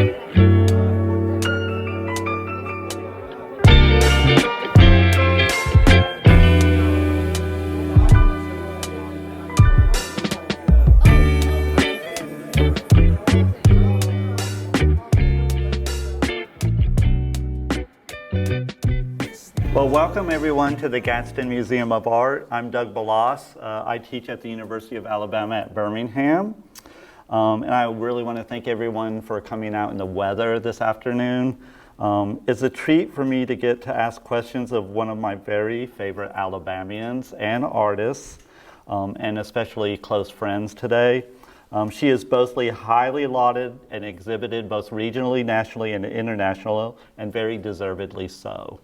Well, welcome everyone to the Gadsden Museum of Art. I'm Doug Balous. I teach at the University of Alabama at Birmingham. And I really want to thank everyone for coming out in the weather this afternoon. It's a treat for me to get to ask questions of one of my very favorite Alabamians and artists, and especially close friends today. She is both highly lauded and exhibited both regionally, nationally, and internationally, and very deservedly so.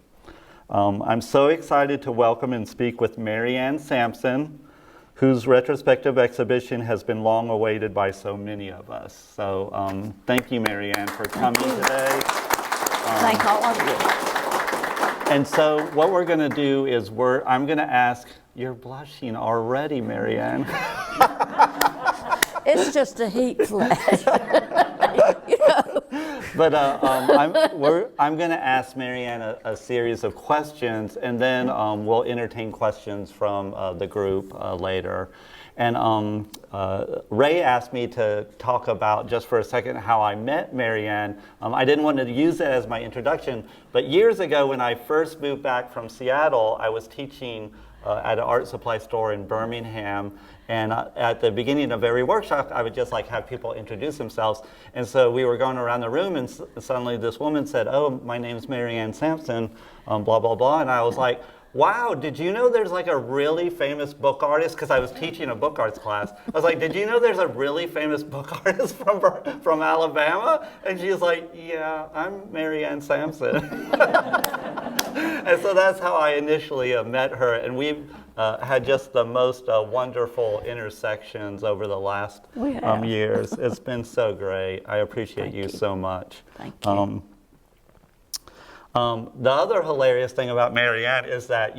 I'm so excited to welcome and speak with Ann Sampson, whose retrospective exhibition has been long awaited by so many of us. So thank you, Ann, for coming today. Thank all of you. And so what we're going to do is I'm going to ask, you're blushing already, Ann. It's just a heat flash. You know. But I'm going to ask Ann a series of questions, and then we'll entertain questions from the group later. And Ray asked me to talk about, just for a second, how I met Ann. I didn't want to use it as my introduction, but years ago when I first moved back from Seattle, I was teaching at an art supply store in Birmingham. And at the beginning of every workshop, I would just have people introduce themselves. And so we were going around the room, and suddenly this woman said, "Oh, my name's Ann Sampson, blah, blah, blah." And I was like, "Wow, did you know there's a really famous book artist?" Because I was teaching a book arts class. I was like, "Did you know there's a really famous book artist from Alabama?" And she was like, "Yeah, I'm Ann Sampson." And so that's how I initially met her. And we've had just the most wonderful intersections over the last years. It's been so great. I appreciate you so much. Thank you. The other hilarious thing about Ann is that,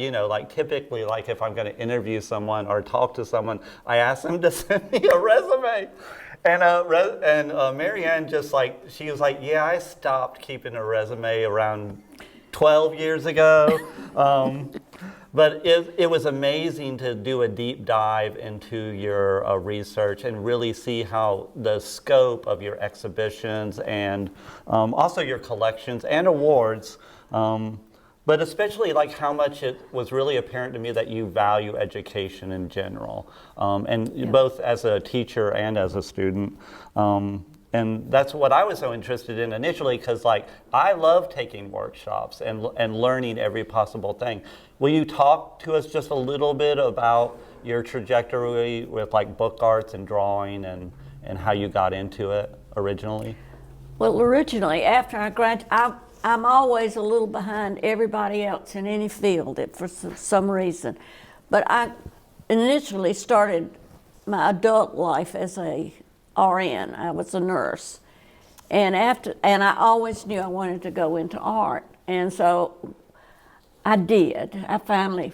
typically, if I'm going to interview someone or talk to someone, I ask them to send me a resume. And Ann just she was like, "Yeah, I stopped keeping a resume around 12 years ago." But it was amazing to do a deep dive into your research and really see how the scope of your exhibitions and also your collections and awards, but especially how much it was really apparent to me that you value education in general, and both as a teacher and as a student. And that's what I was so interested in initially, because I love taking workshops and learning every possible thing. Will you talk to us just a little bit about your trajectory with book arts and drawing and how you got into it originally? Well, originally, after I graduated, I'm always a little behind everybody else in any field for some reason. But I initially started my adult life as a RN. I was a nurse, and I always knew I wanted to go into art, and so I did. I finally,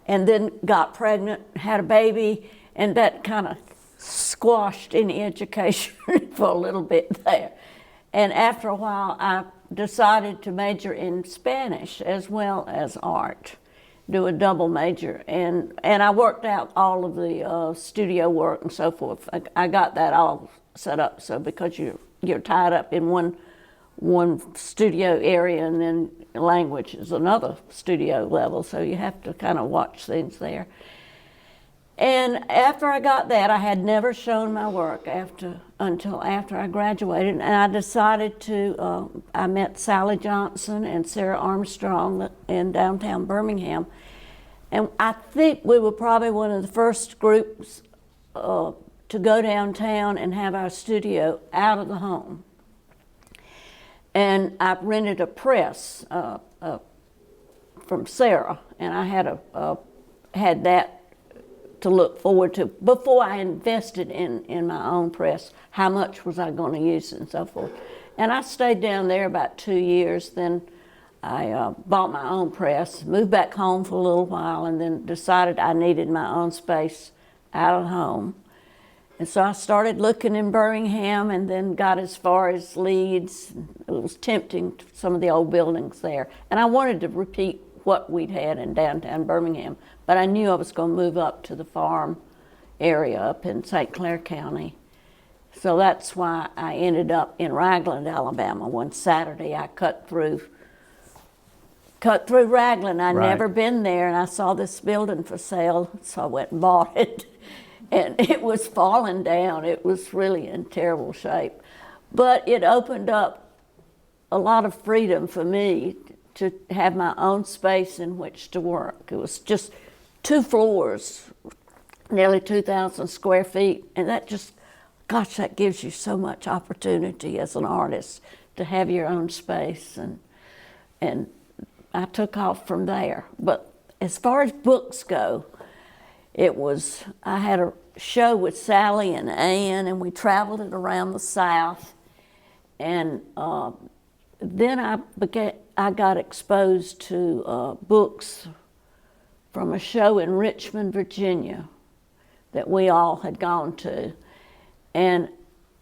and then got pregnant, had a baby, and that kind of squashed any education for a little bit there. And after a while, I decided to major in Spanish as well as art, do a double major, and I worked out all of the studio work and so forth. I got that all set up, so because you're tied up in one studio area, and then language is another studio level, so you have to kind of watch things there. And after I got that, I had never shown my work until after I graduated, and I decided to, I met Sally Johnson and Sarah Armstrong in downtown Birmingham, and I think we were probably one of the first groups to go downtown and have our studio out of the home. And I rented a press from Sarah, and I had that to look forward to before I invested in my own press. How much was I going to use and so forth. And I stayed down there about 2 years. Then I bought my own press, moved back home for a little while, and then decided I needed my own space out of home. And so I started looking in Birmingham and then got as far as Leeds. It was tempting, some of the old buildings there. And I wanted to repeat what we'd had in downtown Birmingham, but I knew I was going to move up to the farm area up in St. Clair County. So that's why I ended up in Ragland, Alabama. One Saturday I cut through Ragland. I'd Right. never been there, and I saw this building for sale, so I went and bought it. And it was falling down. It was really in terrible shape. But it opened up a lot of freedom for me to have my own space in which to work. It was just 2 floors, nearly 2,000 square feet, and that just, gosh, that gives you so much opportunity as an artist to have your own space, and I took off from there. But as far as books go, I had a show with Sally and Ann, and we traveled it around the South, and then I got exposed to books from a show in Richmond, Virginia, that we all had gone to, and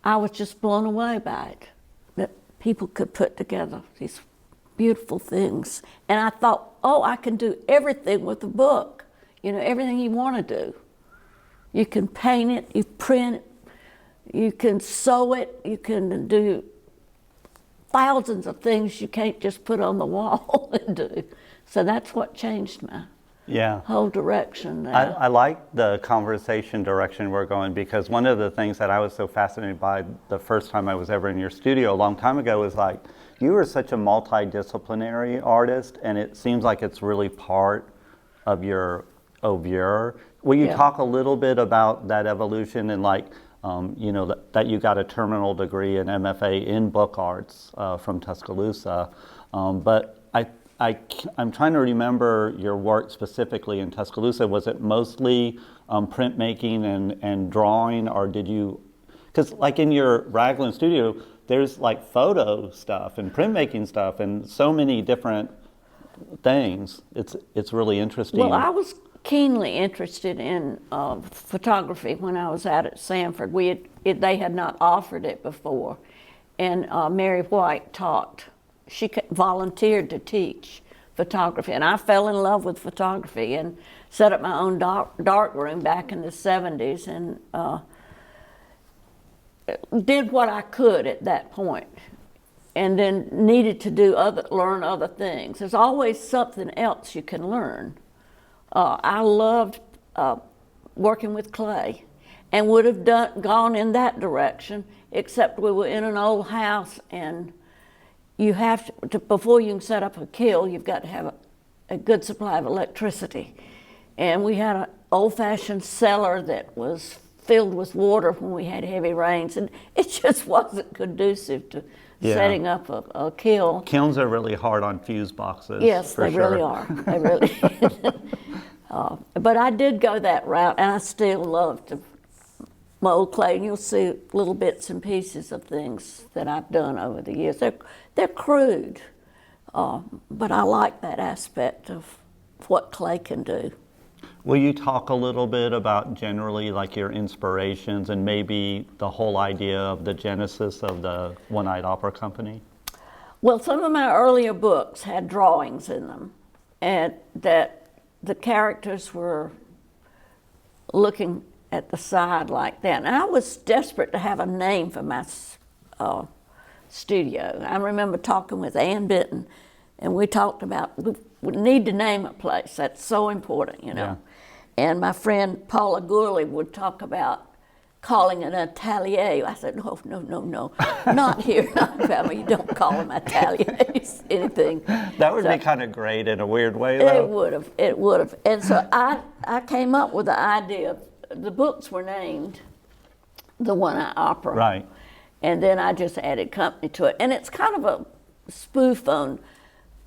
I was just blown away by it, that people could put together these beautiful things. And I thought, oh, I can do everything with a book, everything you want to do. You can paint it, you print it, you can sew it, you can do thousands of things you can't just put on the wall and do. So that's what changed my whole direction there. I like the conversation direction we're going, because one of the things that I was so fascinated by the first time I was ever in your studio a long time ago was like, you were such a multidisciplinary artist, and it seems like it's really part of your oeuvre. Will you talk a little bit about that evolution and that you got a terminal degree in MFA in book arts from Tuscaloosa, but I'm trying to remember your work specifically in Tuscaloosa. Was it mostly printmaking and drawing, or did you, because like in your Ragland studio, there's like photo stuff and printmaking stuff and so many different things. It's really interesting. Well, I was keenly interested in photography when I was out at Sanford. They had not offered it before, and Mary White taught. She volunteered to teach photography, and I fell in love with photography and set up my own dark room back in the 70s, and did what I could at that point, and then needed to learn other things. There's always something else you can learn. I loved working with clay, and would have gone in that direction, except we were in an old house, and you have to, before you can set up a kiln, you've got to have a good supply of electricity. And we had an old-fashioned cellar that was filled with water when we had heavy rains, and it just wasn't conducive to setting up a kiln. Kilns are really hard on fuse boxes. Yes, they sure. really are. They really. But I did go that route, and I still love to mold clay, and you'll see little bits and pieces of things that I've done over the years. They're crude, but I like that aspect of what clay can do. Will you talk a little bit about generally like your inspirations and maybe the whole idea of the genesis of the One-Eyed Opera Company? Well, some of my earlier books had drawings in them, and that the characters were looking at the side like that. And I was desperate to have a name for my studio. I remember talking with Ann Benton, and we talked about we need to name a place. That's so important, Yeah. And my friend Paula Gourley would talk about calling it an atelier. I said, no, not here, not family. You don't call them ateliers, anything. That would be kind of great in a weird way, though. It would have. And so I came up with the idea. The books were named The One-Eyed Opera. Right. And then I just added company to it. And it's kind of a spoof on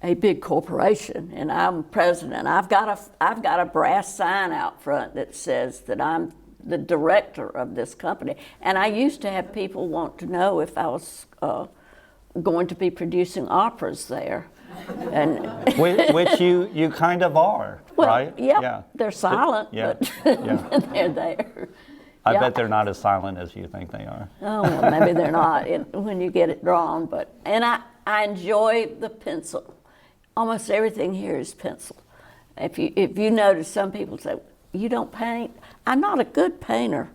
a big corporation, and I'm president. I've got a brass sign out front that says that I'm the director of this company. And I used to have people want to know if I was going to be producing operas there. And which you kind of are, well, right? Yeah, they're silent, but yeah. they're there. I Yeah. bet they're not as silent as you think they are. Oh, well, maybe they're not when you get it drawn, and I enjoy the pencil. Almost everything here is pencil. If you notice, some people say, you don't paint? I'm not a good painter.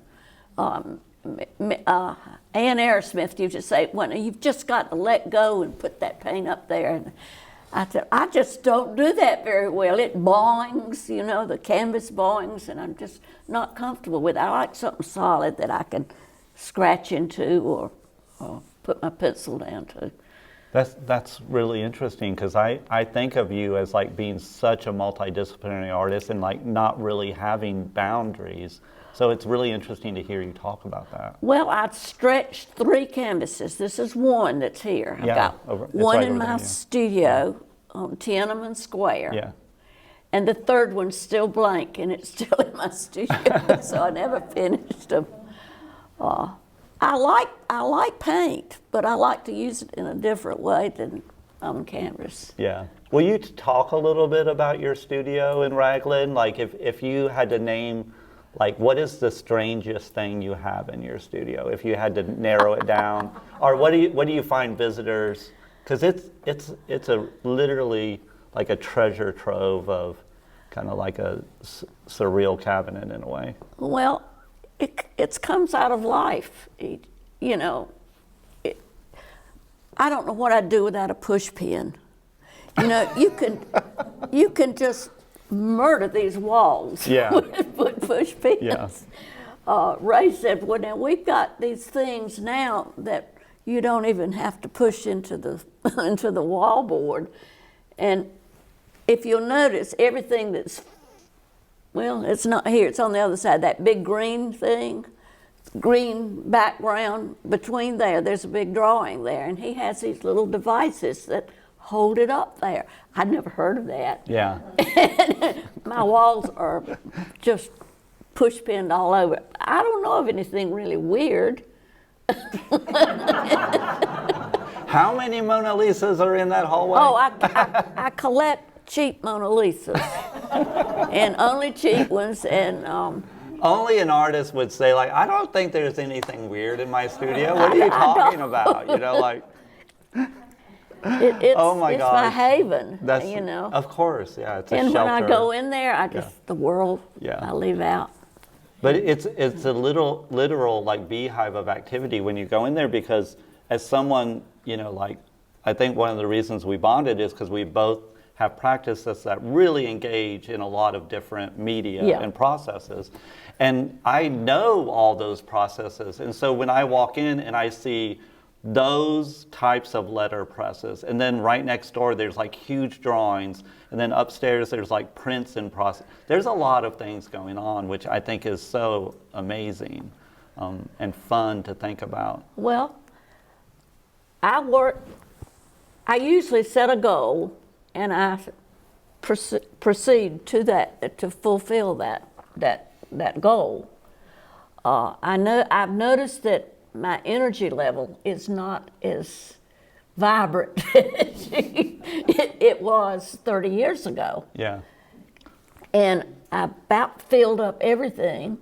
Ann Aerosmith used to say, well, you've just got to let go and put that paint up there. And I said, I just don't do that very well. It boings, the canvas boings, and I'm just not comfortable with it. I like something solid that I can scratch into or put my pencil down to. That's really interesting, because I think of you as like being such a multidisciplinary artist and like not really having boundaries. So it's really interesting to hear you talk about that. Well, I'd stretched 3 canvases. This is one that's here. I've got one right in over my there, yeah. studio on Tiananmen Square. Yeah. And the third one's still blank, and it's still in my studio, so I never finished them. I like paint, but I like to use it in a different way than on canvas. Yeah. Will you talk a little bit about your studio in Ragland? Like if you had to name, like, what is the strangest thing you have in your studio? If you had to narrow it down, or what do you find visitors? Because it's a literally like a treasure trove of kind of like a surreal cabinet in a way. Well, it comes out of life. I don't know what I'd do without a push pin. You can just murder these walls with push pins. Yeah. Ray said, well, now we've got these things now that you don't even have to push into the into the wallboard. And if you'll notice, everything that's, well, it's not here, it's on the other side, that big green thing, green background between there's a big drawing there, and he has these little devices that hold it up there. I'd never heard of that. Yeah. My walls are just push pinned all over. I don't know of anything really weird. How many Mona Lisas are in that hallway? Oh, I collect cheap Mona Lisas, and only cheap ones, and only an artist would say, like, I don't think there's anything weird in my studio. What are you talking about? Like. Oh my it's gosh. my haven, Of course, yeah, it's a and shelter. when I go in there, the world, I leave out. But it's a literal like beehive of activity when you go in there, because as someone, like, I think one of the reasons we bonded is because we both have practices that really engage in a lot of different media and processes. And I know all those processes. And so when I walk in and I see those types of letter presses, and then right next door there's like huge drawings, and then upstairs there's like prints in process. There's a lot of things going on, which I think is so amazing and fun to think about. Well, I usually set a goal, and I proceed to that, to fulfill that goal. I've noticed that my energy level is not as vibrant as it was 30 years ago. Yeah. And I about filled up everything.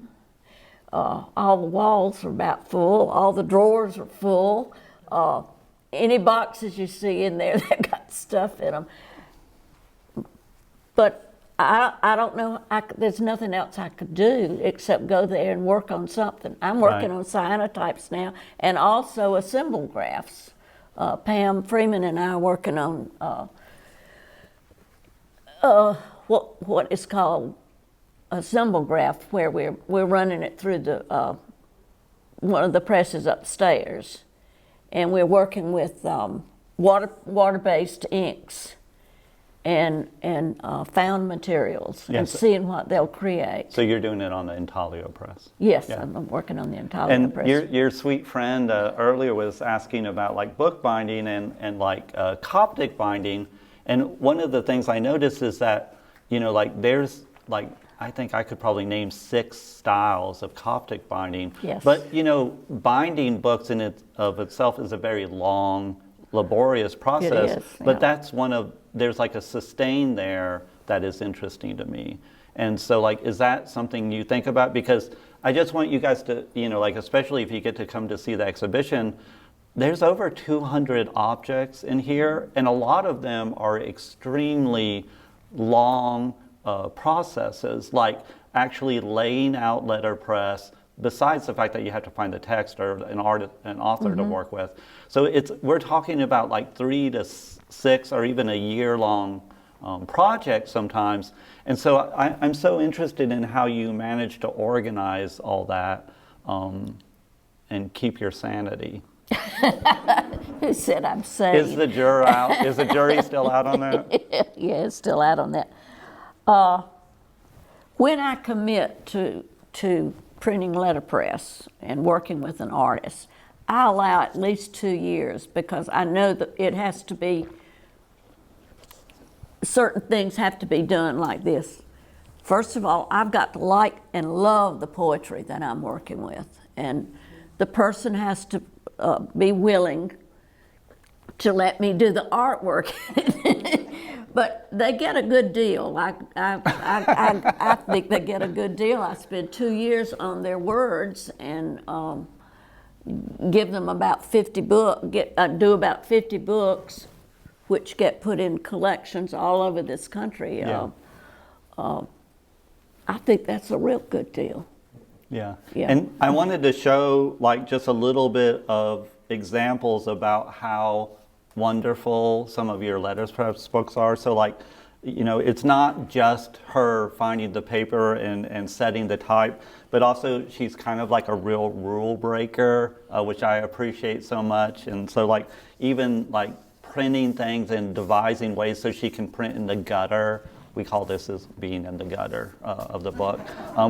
All the walls are about full. All the drawers are full. Any boxes you see in there that got stuff in them. But I don't know, there's nothing else I could do except go there and work on something. I'm working on cyanotypes now, and also assemblegraphs. Pam Freeman and I are working on what is called a assemblegraph, where we're running it through the one of the presses upstairs, and we're working with water-based inks and found materials, and seeing what they'll create. So you're doing it on the intaglio press? Yes, I'm working on the intaglio and press. Your sweet friend earlier was asking about like book binding and like Coptic binding, and one of the things I noticed is that like there's like, I think I could probably name 6 styles of Coptic binding. Yes. But binding books in of itself is a very long, laborious process. It is, But that's there's like a sustain there that is interesting to me. And so like, is that something you think about? Because I just want you guys to, like, especially if you get to come to see the exhibition, there's over 200 objects in here, and a lot of them are extremely long processes, like actually laying out letterpress, besides the fact that you have to find the text or an author to work with. So we're talking about like 3 to 6 or even a year-long project sometimes. And so I'm so interested in how you manage to organize all that and keep your sanity. Who said I'm sane? Is the jury out? Is the jury still out on that? Yeah, it's still out on that. When I commit to printing letterpress and working with an artist, I allow at least 2 years, because I know that it has to be, certain things have to be done like this. First of all, I've got to like and love the poetry that I'm working with, and the person has to be willing to let me do the artwork. But they get a good deal. I think they get a good deal. I spend 2 years on their words and give them about 50 books. Do about 50 books, which get put in collections all over this country. Yeah. I think that's a real good deal. Yeah. Yeah. And I wanted to show like just a little bit of examples about how wonderful some of your letterpress books are. So like, it's not just her finding the paper and setting the type, but also she's kind of like a real rule breaker, which I appreciate so much. And so like, even like printing things and devising ways so she can print in the gutter. We call this as being in the gutter of the book,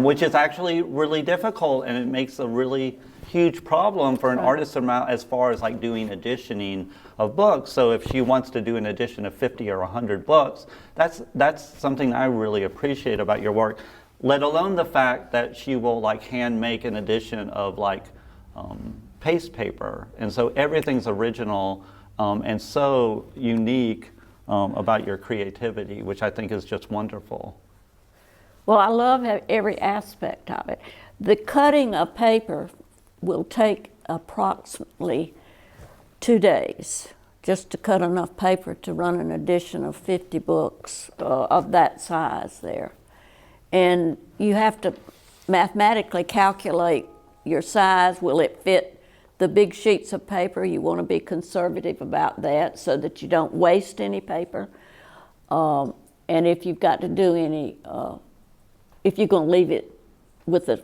which is actually really difficult, and it makes a really huge problem for an artist as far as like doing editioning of books. So if she wants to do an edition of 50 or 100 books, that's something I really appreciate about your work, let alone the fact that she will like hand make an edition of like paste paper. And so everything's original and so unique about your creativity, which I think is just wonderful. Well, I love every aspect of it. The cutting of paper will take approximately 2 days just to cut enough paper to run an edition of 50 books of that size there. And you have to mathematically calculate your size. Will it fit the big sheets of paper? You want to be conservative about that so that you don't waste any paper. And if you've got to do any, if you're going to leave it with a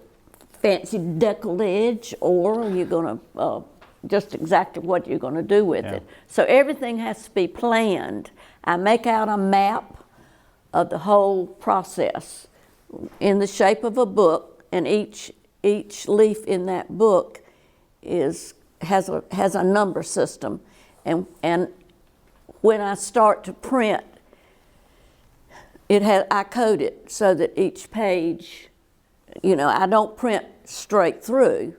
fancy deckled edge, or you're going to just exactly what you're going to do with it. So everything has to be planned. I make out a map of the whole process in the shape of a book, and each leaf in that book has a number system, and when I start to print, I code it so that each page, I don't print straight through.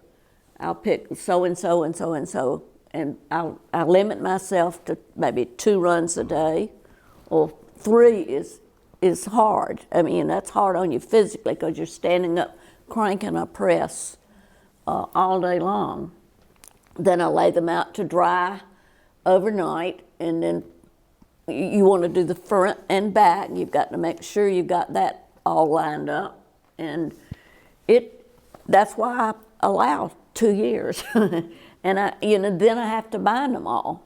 I'll pick so and so and so and so, and I limit myself to maybe 2 runs a day, or 3 is hard. I mean, that's hard on you physically because you're standing up cranking a press all day long. Then I lay them out to dry overnight, and then you want to do the front and back. You've got to make sure you've got that all lined up, and that's why I allow 2 years. And then I have to bind them all,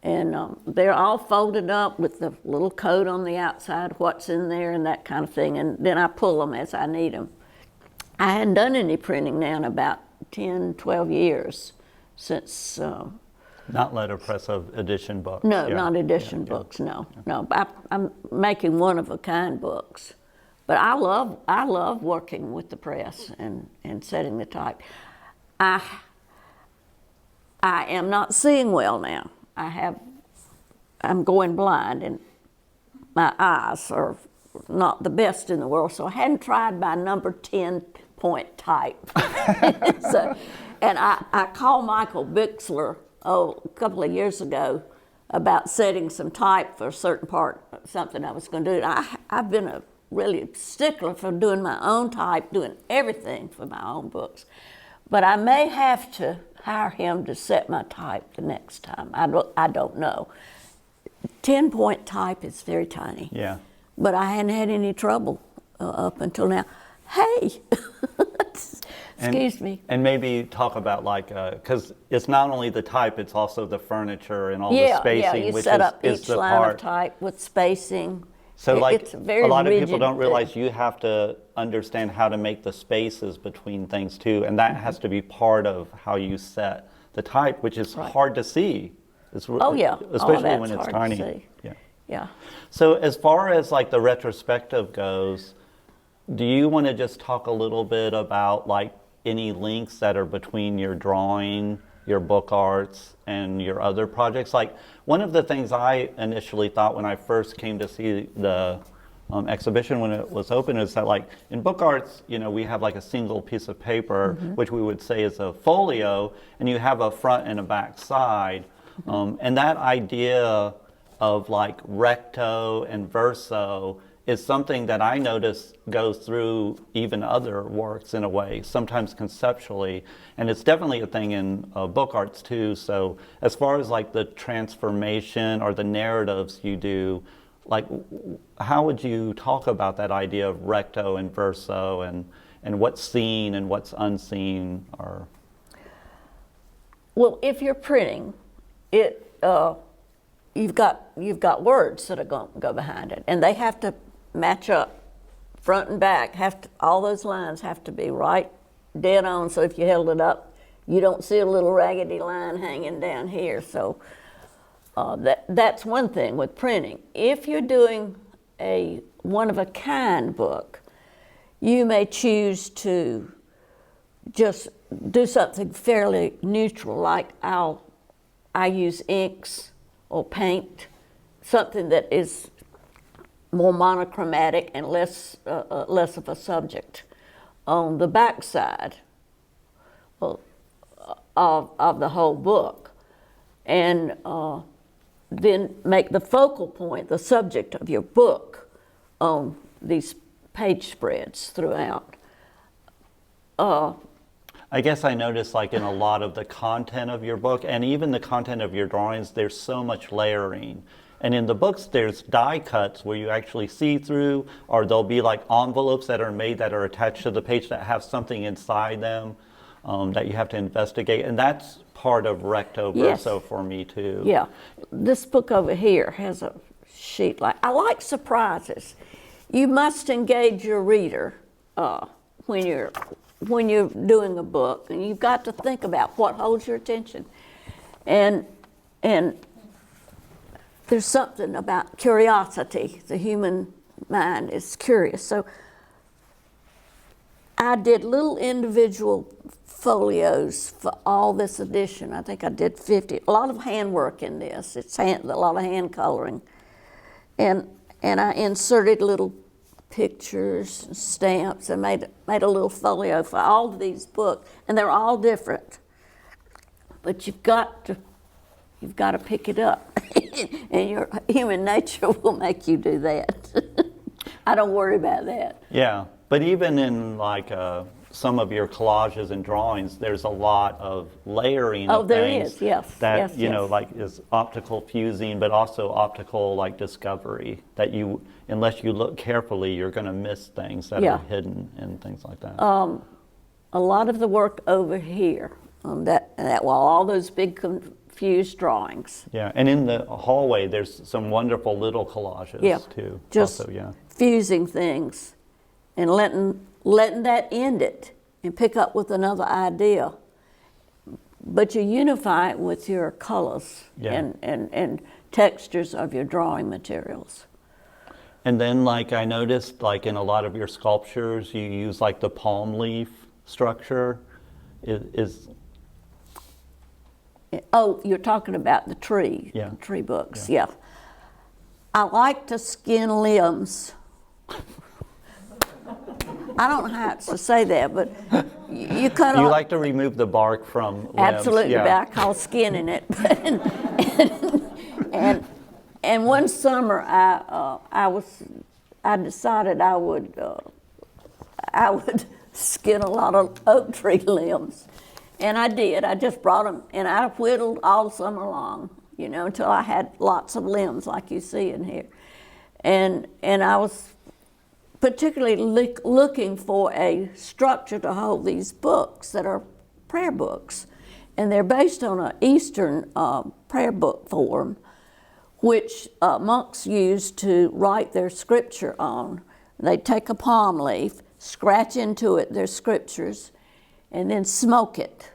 and they're all folded up with the little coat on the outside, what's in there, and that kind of thing. And then I pull them as I need them. I hadn't done any printing now in about 10, 12 years since. Not letterpress of edition books. No, not edition books. No. I'm making one-of-a-kind books, but I love working with the press and setting the type. I am not seeing well now. I'm going blind, and my eyes are not the best in the world, so I hadn't tried my number 10-point type. And I called Michael Bixler a couple of years ago about setting some type for a certain part, something I was going to do. I've been a really stickler for doing my own type, doing everything for my own books. But I may have to hire him to set my type the next time. I don't know. 10-point type is very tiny. Yeah. But I hadn't had any trouble up until now. Hey, excuse me. And maybe talk about like, because it's not only the type, it's also the furniture and all the spacing, you which set up is each the line part. of type with spacing. So like It's a very lot of people rigid don't realize thing. you have to understand how to make the spaces between things too, and that has to be part of how you set the type, which is hard to see. Oh yeah, especially when that's it's hard tiny. to see. Yeah. Yeah. So as far as like the retrospective goes, do you want to just talk a little bit about like any links that are between your drawing, your book arts, and your other projects? Like one of the things I initially thought when I first came to see the exhibition when it was open is that like in book arts, you know, we have like a single piece of paper, which we would say is a folio, and you have a front and a back side. And that idea of like recto and verso is something that I notice goes through even other works in a way, sometimes conceptually, and it's definitely a thing in book arts too. So as far as like the transformation or the narratives you do, like how would you talk about that idea of recto and verso and what's seen and what's unseen? Or Well, if you're printing, you've got words that are going to go behind it, and they have to match up, front and back. All those lines have to be right, dead on. So if you held it up, you don't see a little raggedy line hanging down here. So that's one thing with printing. If you're doing a one-of-a-kind book, you may choose to just do something fairly neutral, like I use inks or paint, something that is more monochromatic and less of a subject. On the back side of the whole book, and then make the focal point, the subject of your book, on these page spreads throughout. I guess I noticed like in a lot of the content of your book and even the content of your drawings, there's so much layering. And in the books, there's die cuts where you actually see through, or there'll be like envelopes that are made that are attached to the page that have something inside them that you have to investigate. And that's part of recto verso for me too. Yeah, this book over here has a sheet I like surprises. You must engage your reader when you're doing a book, and you've got to think about what holds your attention. And there's something about curiosity. The human mind is curious. So I did little individual folios for all this edition. I think I did 50. A lot of handwork in this. It's a lot of hand coloring. And I inserted little pictures and stamps and made a little folio for all of these books. And they're all different. But you've got to pick it up. And your human nature will make you do that. I don't worry about that. Yeah, but even in like some of your collages and drawings, there's a lot of layering of there things is, yes. that Yes, you know yes. like is optical fusing, but also optical like discovery that you, unless you look carefully, you're going to miss things that are hidden and things like that. A lot of the work over here, that wall, all those big confused drawings. Yeah, and in the hallway, there's some wonderful little collages too. Just also, fusing things and letting that end it and pick up with another idea. But you unify it with your colors and textures of your drawing materials. And then like I noticed like in a lot of your sculptures, you use like the palm leaf structure. Oh, you're talking about the tree, tree books, yeah. I like to skin limbs. I don't know how to say that, but you cut off. You like to remove the bark from limbs. Absolutely, but I call skinning it. And one summer I was I decided I would skin a lot of oak tree limbs. And I did. I just brought them, and I whittled all summer long, you know, until I had lots of limbs like you see in here. And I was particularly looking for a structure to hold these books that are prayer books. And they're based on an Eastern prayer book form, which monks use to write their scripture on. They take a palm leaf, scratch into it their scriptures, and then smoke it.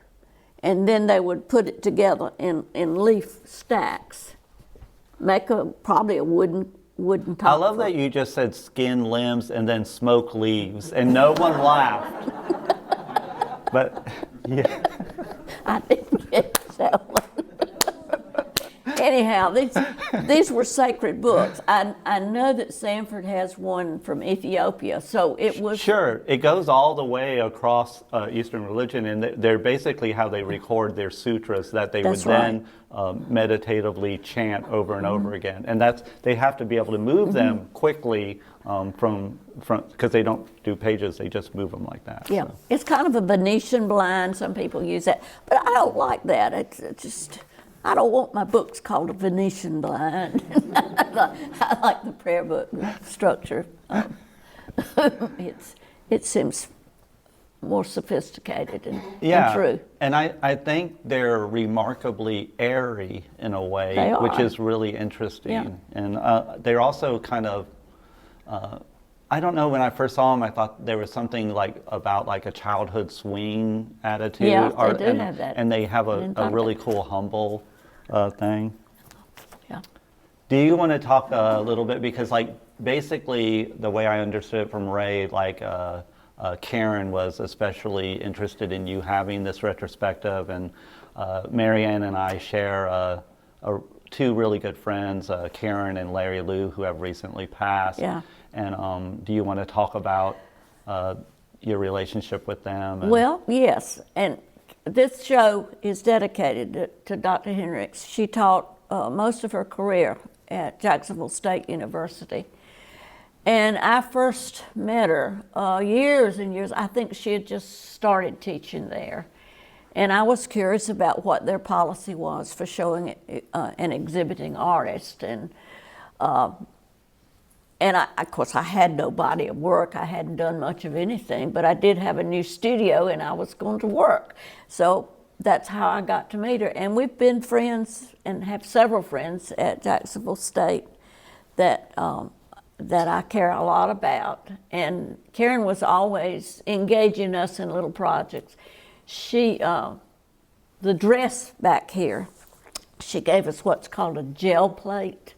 And then they would put it together in leaf stacks, make probably a wooden top. I love that you just said skin limbs and then smoke leaves, and no one laughed. But yeah. I didn't get that one. Anyhow, these were sacred books. I know that Sanford has one from Ethiopia, so it was... Sure, it goes all the way across Eastern religion, and they're basically how they record their sutras that they would then meditatively chant over and over again. And they have to be able to move them quickly from because they don't do pages, they just move them like that. Yeah, so. It's kind of a Venetian blind. Some people use that, but I don't like that. It's just... I don't want my books called a Venetian blind. I like the prayer book structure. It seems more sophisticated and true. And I think they're remarkably airy in a way, They are. which is really interesting. Yeah. And they're also kind of, I don't know, when I first saw them, I thought there was something about a childhood swing attitude. Yeah, they do have that. And they have a really cool, humble thing. Yeah. Do you want to talk a little bit, because basically the way I understood it from Ray, Karen was especially interested in you having this retrospective, and Mary Ann and I share two really good friends, Karen and Larry Lou, who have recently passed. Yeah. And do you want to talk about your relationship with them? Well, yes, and this show is dedicated to Dr. Hendricks. She taught most of her career at Jacksonville State University. And I first met her years and years. I think she had just started teaching there. And I was curious about what their policy was for showing and exhibiting artists. And of course, I had no body of work. I hadn't done much of anything, but I did have a new studio, and I was going to work. So that's how I got to meet her. And we've been friends and have several friends at Jacksonville State that I care a lot about. And Karen was always engaging us in little projects. She, the dress back here, she gave us what's called a gel plate.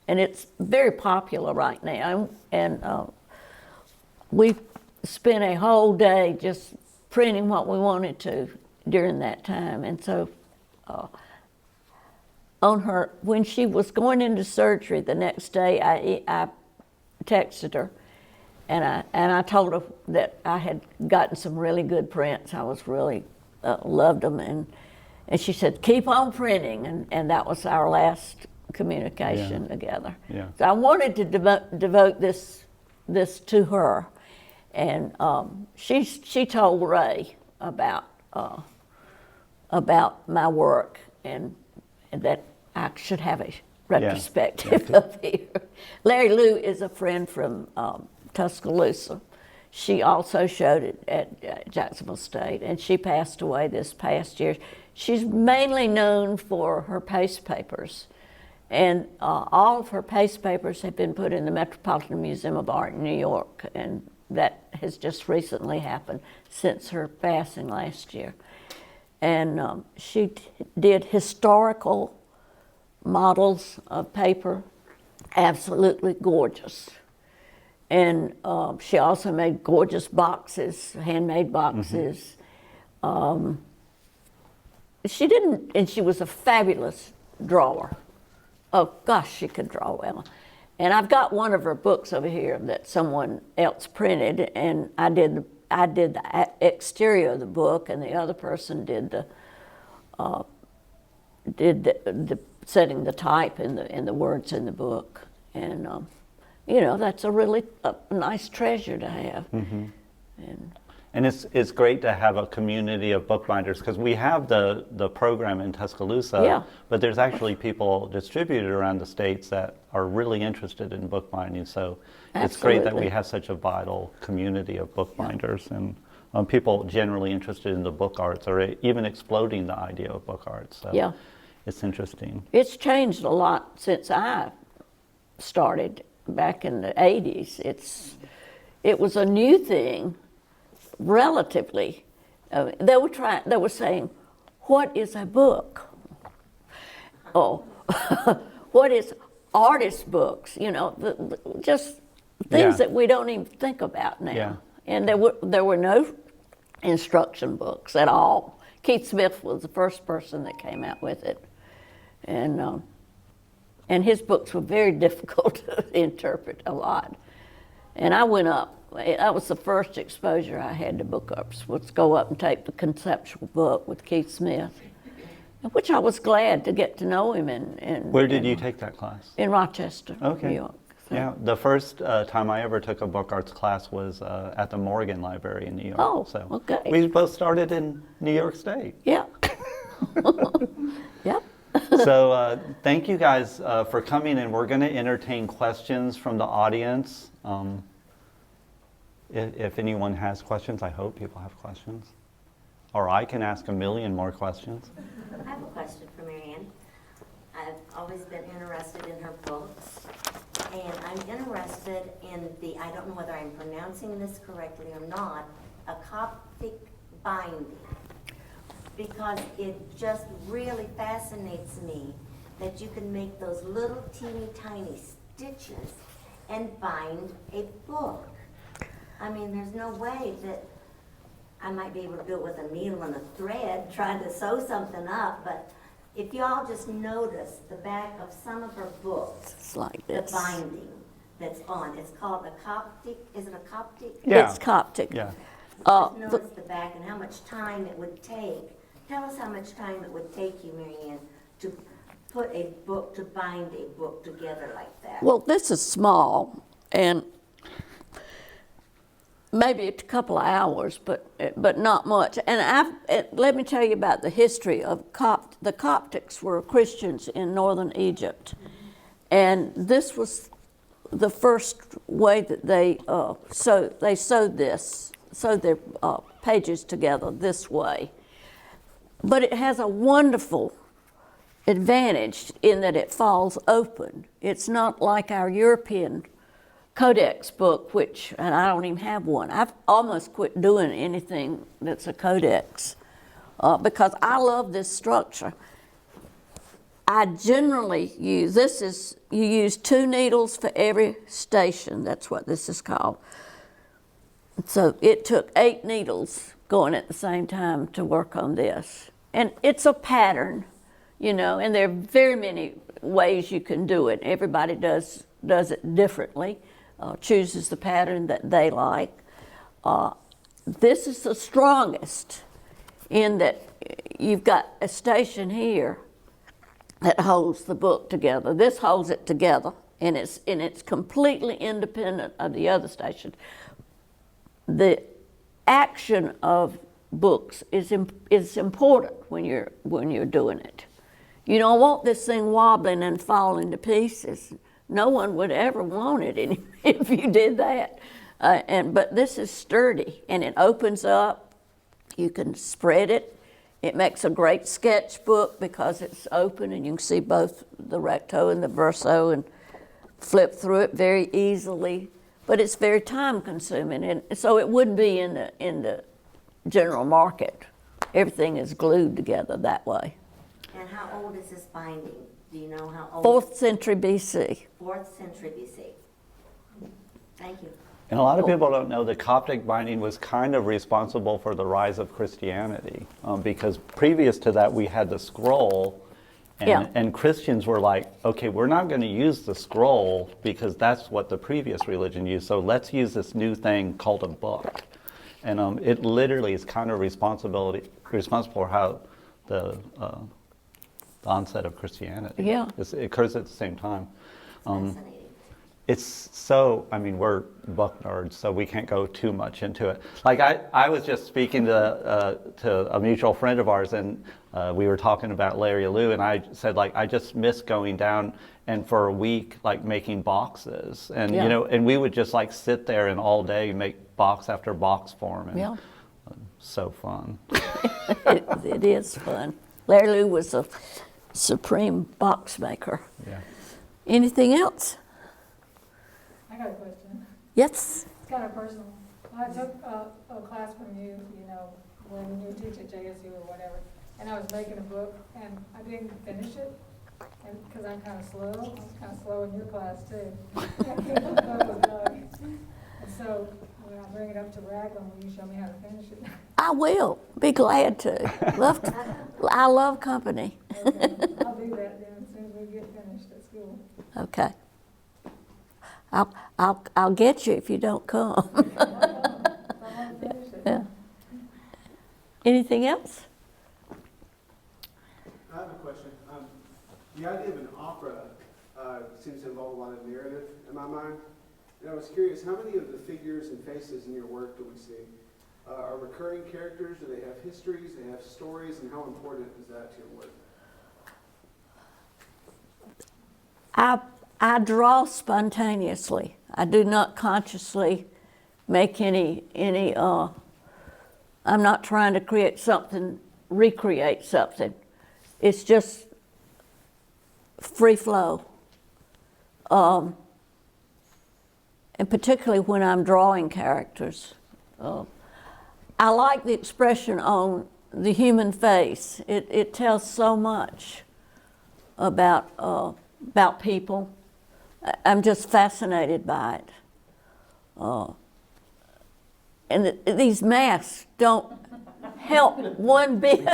And it's very popular right now. And we spent a whole day just printing what we wanted to during that time. And so when she was going into surgery the next day, I texted her, and I told her that I had gotten some really good prints. I was really loved them, and she said, "Keep on printing," and that was our last communication together. Yeah. So I wanted to devote this to her, and she told Ray about my work and that I should have a retrospective up here. Larry Lou is a friend from Tuscaloosa. She also showed it at Jacksonville State, and she passed away this past year. She's mainly known for her paste papers. And all of her paste papers have been put in the Metropolitan Museum of Art in New York, and that has just recently happened since her passing last year. And she did historical models of paper, absolutely gorgeous. And she also made gorgeous boxes, handmade boxes. She was a fabulous drawer. Oh gosh, she could draw well. And I've got one of her books over here that someone else printed, and I did the exterior of the book, and the other person did the setting the type in the words in the book. And you know, that's a really nice treasure to have. And it's great to have a community of bookbinders, because we have the program in Tuscaloosa, Yeah. but there's actually people distributed around the states that are really interested in bookbinding. So it's great that we Absolutely. have such a vital community of bookbinders and people generally interested in the book arts, or even exploding the idea of book arts. So Yeah. it's interesting. It's changed a lot since I started back in the 80s. It was a new thing, relatively. They were saying, what is a book? Oh, what is artist books? You know, just things that we don't even think about now. Yeah. And there were no instruction books at all. Keith Smith was the first person that came out with it. And his books were very difficult to interpret a lot. And I went up. That was the first exposure I had to book ups, was go up and take the conceptual book with Keith Smith, which I was glad to get to know him. Where did you take that class? In Rochester, Okay. New York. So- Yeah, the first time I ever took a book arts class was at the Morgan Library in New York. Oh, so okay. We both started in New York State. Yeah. Yep. So thank you guys for coming, and we're going to entertain questions from the audience. If anyone has questions, I hope people have questions. Or I can ask a million more questions. I have a question for Mary Ann. I've always been interested in her books, and I'm interested in I don't know whether I'm pronouncing this correctly or not, a Coptic binding, because it just really fascinates me that you can make those little teeny tiny stitches and bind a book. I mean, there's no way that I might be able to do it with a needle and a thread trying to sew something up, but if y'all just notice the back of some of her books, It's like the this. binding that's on, it's called the Coptic, is it a Coptic? Yeah. It's Coptic. Yeah. Just notice the back and how much time it would take. Tell us how much time it would take you, Mary Ann, to put a book, to bind a book together like that. Well, this is small, and maybe a couple of hours, but not much. And let me tell you about the history of the Coptics were Christians in northern Egypt, and this was the first way that they sewed their pages together this way. But it has a wonderful advantage in that it falls open. It's not like our European codex book, and I don't even have one. I've almost quit doing anything that's a codex because I love this structure. I generally use, you use 2 needles for every station. That's what this is called. So it took 8 needles going at the same time to work on this. And it's a pattern, you know, and there are very many ways you can do it. Everybody does it differently. Chooses the pattern that they like. This is the strongest in that you've got a station here that holds the book together. This holds it together, and it's completely independent of the other station. The action of books is important when you're doing it. You don't want this thing wobbling and falling to pieces. No one would ever want it if you did that. But this is sturdy, and it opens up. You can spread it. It makes a great sketchbook because it's open, and you can see both the recto and the verso and flip through it very easily. But it's very time-consuming, and so it wouldn't be in the general market. Everything is glued together that way. And how old is this binding? Do you know how old? 4th century BC. 4th century BC. Thank you. And a lot of people don't know that Coptic binding was kind of responsible for the rise of Christianity, because previous to that we had the scroll, and Christians were like, okay, we're not going to use the scroll because that's what the previous religion used, so let's use this new thing called a book. And it literally is kind of responsible for how the onset of Christianity. Yeah. It occurs at the same time. Fascinating. it's so, I mean, we're book nerds, so we can't go too much into it. Like I was just speaking to a mutual friend of ours, and we were talking about Larry Lou, and I said, like, I just miss going down and for a week, like, making boxes. And, Yeah. you know, and we would just, like, sit there and all day make box after box for him. And, Yeah. so fun. It is fun. Larry Lou was a supreme box maker. Yeah. Anything else? I got a question. Yes? It's kind of personal. I took a class from you, you know, when you teach at JSU or whatever, and I was making a book, and I didn't finish it, and because I'm kind of slow. I was kind of slow in your class, too. I came up with Doug. And so when I bring it up to Ragland, will you show me how to finish it? I will. Be glad to. I love company. Okay, I'll do that then as soon as we get finished at school. Okay. I'll get you if you don't come. I want to finish it. Yeah. Anything else? I have a question. The idea of an opera seems to involve a lot of narrative in my mind. And I was curious, how many of the figures and faces in your work do we see are recurring characters? Do they have histories? Do they have stories? And how important is that to your work? I draw spontaneously. I do not consciously make any I'm not trying to create something, recreate something. It's just free flow. And particularly when I'm drawing characters. I like the expression on the human face. It tells so much about people. I'm just fascinated by it. And these masks don't help one bit,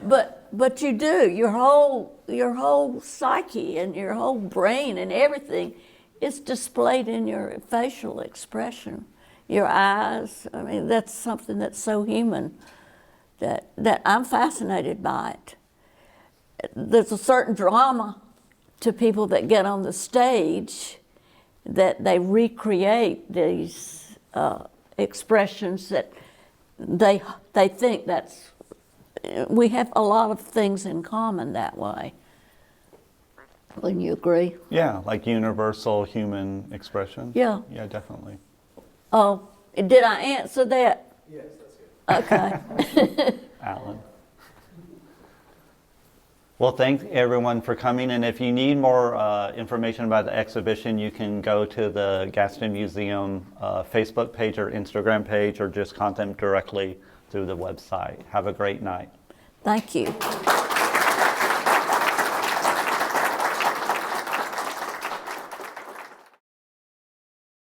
but you do. Your whole psyche and your whole brain and everything is displayed in your facial expression, your eyes. I mean, that's something that's so human that I'm fascinated by it. There's a certain drama to people that get on the stage that they recreate these expressions that they think that's, we have a lot of things in common that way. Wouldn't you agree? Yeah, like universal human expression. Yeah. Yeah, definitely. Oh, did I answer that? Yes, that's good. Okay. Alan. Well, thank everyone for coming, and if you need more information about the exhibition, you can go to the Gadsden Museum Facebook page or Instagram page, or just contact them directly through the website. Have a great night. Thank you.